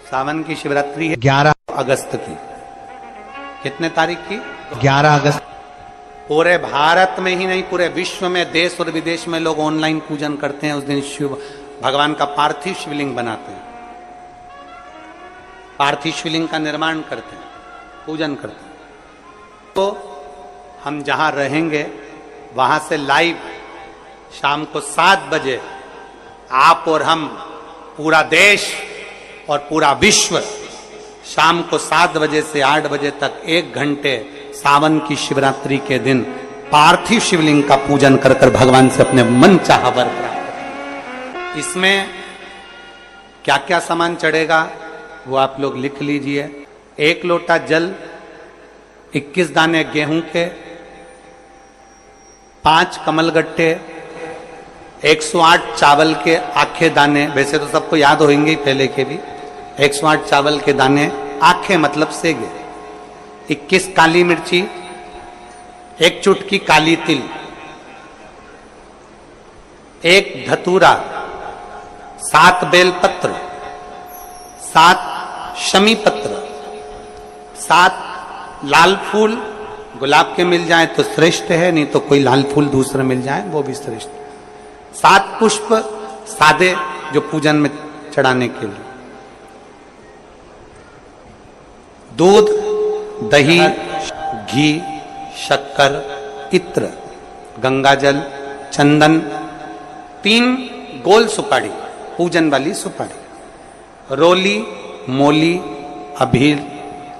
सावन की शिवरात्रि है 11 अगस्त की। कितने तारीख की? 11 अगस्त। पूरे भारत में ही नहीं, पूरे विश्व में, देश और विदेश में लोग ऑनलाइन पूजन करते हैं। उस दिन शिव भगवान का पार्थिव शिवलिंग बनाते हैं, पार्थिव शिवलिंग का निर्माण करते हैं, पूजन करते हैं। तो हम जहां रहेंगे वहां से लाइव शाम को 7 बजे आप और हम, पूरा देश और पूरा विश्व, शाम को 7 बजे से 8 बजे तक 1 घंटे सावन की शिवरात्रि के दिन पार्थिव शिवलिंग का पूजन कर कर भगवान से अपने मन चाहा वर प्राप्त करें। इसमें क्या क्या सामान चढ़ेगा वो आप लोग लिख लीजिए। 1 लोटा जल, 21 दाने गेहूं के, 5 कमलगट्टे, 108 चावल के आखे दाने, वैसे तो सबको याद होंगे ही पहले के भी। 108 चावल के दाने, आखे मतलब सेगे, 21 काली मिर्ची, 1 चुटकी काली तिल, 1 धतूरा, 7 बेलपत्र, 7 शमी पत्र, 7 लाल फूल, गुलाब के मिल जाए तो श्रेष्ठ है, नहीं तो कोई लाल फूल दूसरा मिल जाए वो भी श्रेष्ठ। 7 पुष्प सादे जो पूजन में चढ़ाने के लिए, दूध, दही, घी, शक्कर, इत्र, गंगाजल, चंदन, 3 गोल सुपारी, पूजन वाली सुपारी, रोली, मोली, अभीर,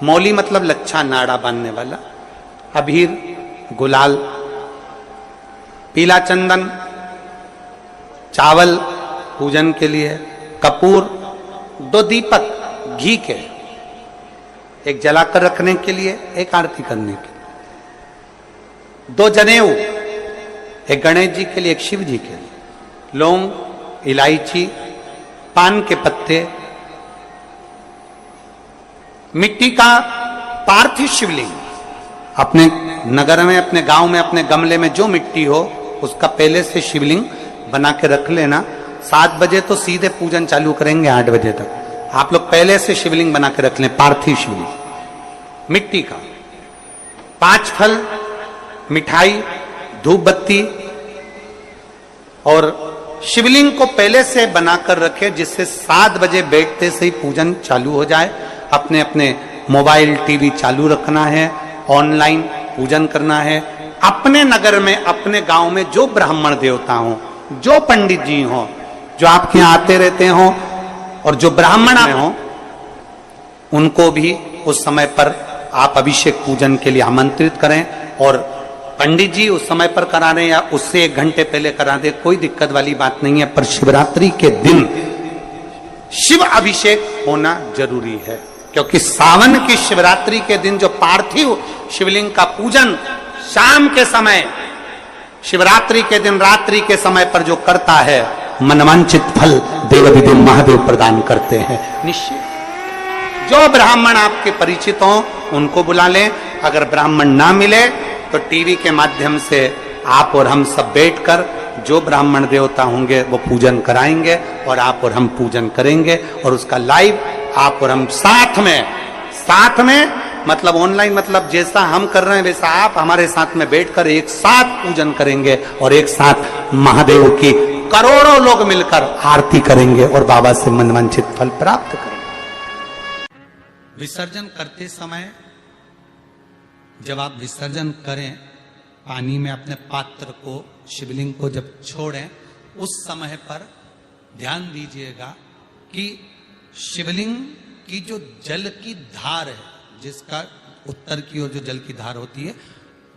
मोली मतलब लच्छा नाड़ा बांधने वाला, अभीर, गुलाल, पीला चंदन, चावल पूजन के लिए, कपूर, 2 दीपक घी के, 1 जलाकर रखने के लिए, 1 आरती करने के लिए, 2 जनेऊ, 1 गणेश जी के लिए, 1 शिव जी के लिए, लौंग, इलायची, पान के पत्ते, मिट्टी का पार्थिव शिवलिंग। अपने नगर में, अपने गांव में, अपने गमले में जो मिट्टी हो उसका पहले से शिवलिंग बना के रख लेना। 7 बजे तो सीधे पूजन चालू करेंगे, 8 बजे तक आप लोग पहले से शिवलिंग बना के रख लें, पार्थिव शिवलिंग मिट्टी का। 5 फल, मिठाई, धूप बत्ती, और शिवलिंग को पहले से बनाकर रखें जिससे 7 बजे बैठते से ही पूजन चालू हो जाए। अपने अपने मोबाइल, टीवी चालू रखना है, ऑनलाइन पूजन करना है। अपने नगर में, अपने गांव में जो ब्राह्मण देवता हो, जो पंडित जी हो, जो आपके यहाँ आते रहते हो, और जो ब्राह्मण हो, उनको भी उस समय पर आप अभिषेक पूजन के लिए आमंत्रित करें। और पंडित जी उस समय पर करा रहे या उससे 1 घंटे पहले करा दे, कोई दिक्कत वाली बात नहीं है। पर शिवरात्रि के दिन शिव अभिषेक होना जरूरी है, क्योंकि सावन की शिवरात्रि के दिन जो पार्थिव शिवलिंग का पूजन शाम के समय, शिवरात्रि के दिन रात्रि के समय पर जो करता है, मनवांचित फल देव महादेव प्रदान करते हैं निश्चय। जो ब्राह्मण आपके परिचित हो उनको बुला लें। अगर ब्राह्मण ना मिले तो टीवी के माध्यम से आप और हम सब बैठकर जो ब्राह्मण देवता होंगे वो पूजन कराएंगे, और आप और हम पूजन करेंगे, और उसका लाइव आप और हम साथ में मतलब ऑनलाइन, मतलब जैसा हम कर रहे हैं वैसा आप हमारे साथ में बैठकर एक साथ पूजन करेंगे, और एक साथ महादेव की करोड़ों लोग मिलकर आरती करेंगे और बाबा से मनवांछित फल प्राप्त करेंगे। विसर्जन करते समय जब आप विसर्जन करें, पानी में अपने पात्र को, शिवलिंग को जब छोड़ें, उस समय पर ध्यान दीजिएगा कि शिवलिंग की जो जल की धार है, जिसका उत्तर की ओर जो जल की धार होती है,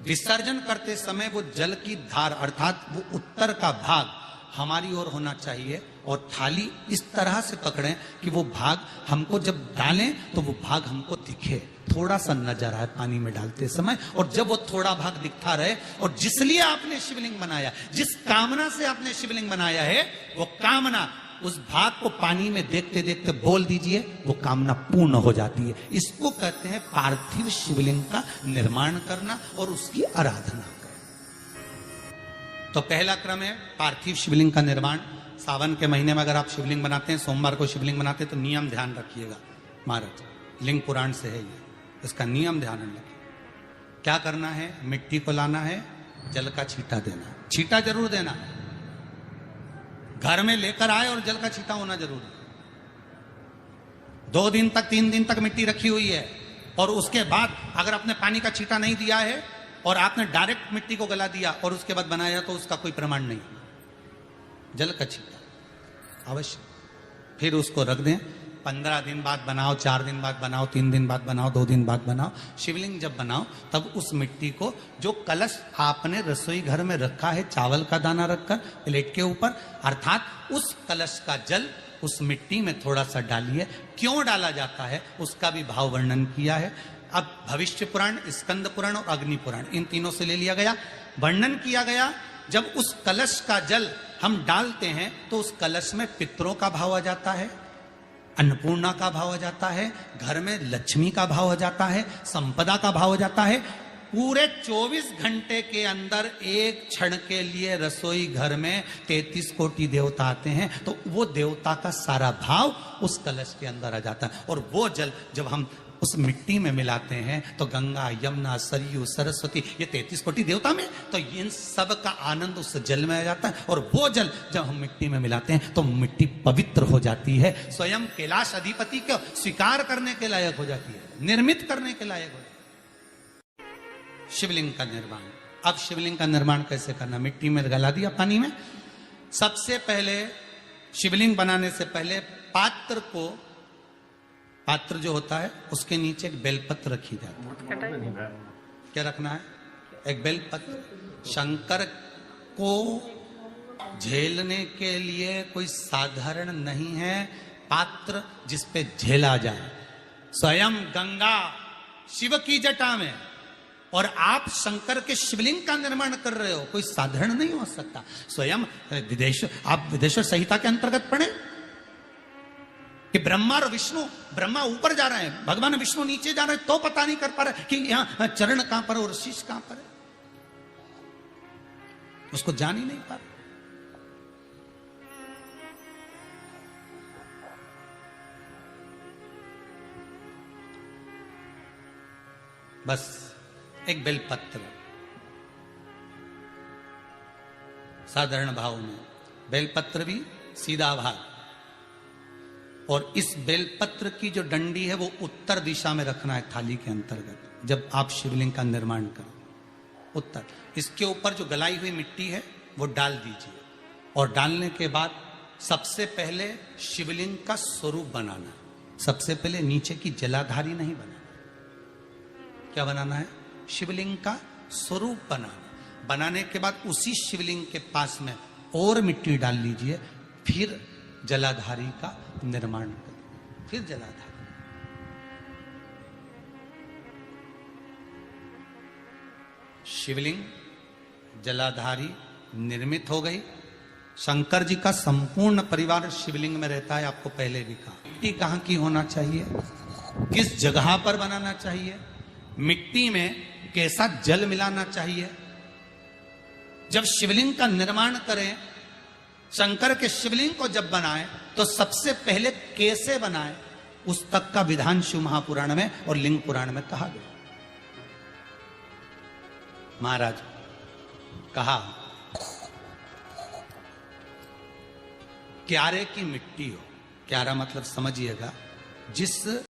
विसर्जन करते समय वो जल की धार अर्थात वो उत्तर का भाग हमारी ओर होना चाहिए, और थाली इस तरह से पकड़ें कि वो भाग हमको जब डालें तो वो भाग हमको दिखे, थोड़ा सा नजर आए पानी में डालते समय। और जब वो थोड़ा भाग दिखता रहे, और जिसलिए आपने शिवलिंग बनाया, जिस कामना से आपने शिवलिंग बनाया है, वो कामना उस भाग को पानी में देखते देखते बोल दीजिए, वो कामना पूर्ण हो जाती है। इसको कहते हैं पार्थिव शिवलिंग का निर्माण करना और उसकी आराधना करना। तो पहला क्रम है पार्थिव शिवलिंग का निर्माण। सावन के महीने में अगर आप शिवलिंग बनाते हैं, सोमवार को शिवलिंग बनाते हैं, तो नियम ध्यान रखिएगा। महाराज लिंग पुराण से है ये, इसका नियम ध्यान रखें। क्या करना है, मिट्टी को लाना है, जल का छींटा देना, छींटा जरूर देना, घर में लेकर आए और जल का छींटा होना जरूरी है। 2 दिन तक 3 दिन तक मिट्टी रखी हुई है और उसके बाद अगर आपने पानी का छींटा नहीं दिया है और आपने डायरेक्ट मिट्टी को गला दिया और उसके बाद बनाया तो उसका कोई प्रमाण नहीं। जल का छींटा अवश्य, फिर उसको रख दें। 15 दिन बाद बनाओ, 4 दिन बाद बनाओ, 3 दिन बाद बनाओ, 2 दिन बाद बनाओ। शिवलिंग जब बनाओ तब उस मिट्टी को, जो कलश आपने रसोई घर में रखा है चावल का दाना रखकर प्लेट के ऊपर, अर्थात उस कलश का जल उस मिट्टी में थोड़ा सा डालिए। क्यों डाला जाता है उसका भी भाव वर्णन किया है। अब भविष्य पुराण, स्कंद पुराण और अग्नि पुराण, इन तीनों से ले लिया गया। वर्णन किया गया जब उस कलश का जल हम डालते हैं तो उस कलश में पितरों का भाव आ जाता है, अन्नपूर्णा का भाव आ जाता है, घर में लक्ष्मी का भाव आ जाता है, संपदा का भाव आ जाता है। पूरे 24 घंटे के अंदर एक क्षण के लिए रसोई घर में 33 कोटि देवता आते हैं, तो वो देवता का सारा भाव उस कलश के अंदर आ जाता है। और वो जल जब हम उस मिट्टी में मिलाते हैं तो गंगा, यमुना, सरयू, सरस्वती, ये 33 कोटि देवता में, तो इन सब का आनंद उस जल में आ जाता है। और वो जल जब हम मिट्टी में मिलाते हैं तो मिट्टी पवित्र हो जाती है, स्वयं कैलाश अधिपति को स्वीकार करने के लायक हो जाती है, निर्मित करने के लायक हो जाती है। शिवलिंग का निर्माण। अब शिवलिंग का निर्माण कैसे करना, मिट्टी में गला दिया पानी में। सबसे पहले शिवलिंग बनाने से पहले पात्र जो होता है उसके नीचे एक बेलपत्र रखी जाती है। क्या रखना है, एक बेलपत्र। शंकर को झेलने के लिए कोई साधारण नहीं है पात्र जिस पे झेला जाए। स्वयं गंगा शिव की जटा में, और आप शंकर के शिवलिंग का निर्माण कर रहे हो, कोई साधारण नहीं हो सकता। स्वयं आप विदेश्वर संहिता के अंतर्गत पढ़े कि ब्रह्मा और विष्णु, ब्रह्मा ऊपर जा रहे हैं, भगवान विष्णु नीचे जा रहे हैं, तो पता नहीं कर पा रहे कि यहां चरण कहां पर और शीश कहां पर है, उसको जान ही नहीं पा रहे। बस एक बेलपत्र साधारण भाव में, बेलपत्र भी सीधा भाग, और इस बेलपत्र की जो डंडी है वो उत्तर दिशा में रखना है थाली के अंतर्गत। जब आप शिवलिंग का निर्माण करो उत्तर, इसके ऊपर जो गलाई हुई मिट्टी है वो डाल दीजिए, और डालने के बाद सबसे पहले शिवलिंग का स्वरूप बनाना। सबसे पहले नीचे की जलाधारी नहीं बनाना, क्या बनाना है, शिवलिंग का स्वरूप बनाना। बनाने के बाद उसी शिवलिंग के पास में और मिट्टी डाल लीजिए, फिर जलाधारी का निर्माण करें, फिर जलाधारी। शिवलिंग जलाधारी निर्मित हो गई। शंकर जी का संपूर्ण परिवार शिवलिंग में रहता है, आपको पहले भी कहा। मिट्टी कहां की होना चाहिए, किस जगह पर बनाना चाहिए, मिट्टी में कैसा जल मिलाना चाहिए। जब शिवलिंग का निर्माण करें, शंकर के शिवलिंग को जब बनाए तो सबसे पहले कैसे बनाए, उस तक का विधान शिव महापुराण में और लिंग पुराण में कहा गया। महाराज कहा, क्यारे की मिट्टी हो, क्यारा मतलब समझिएगा, जिस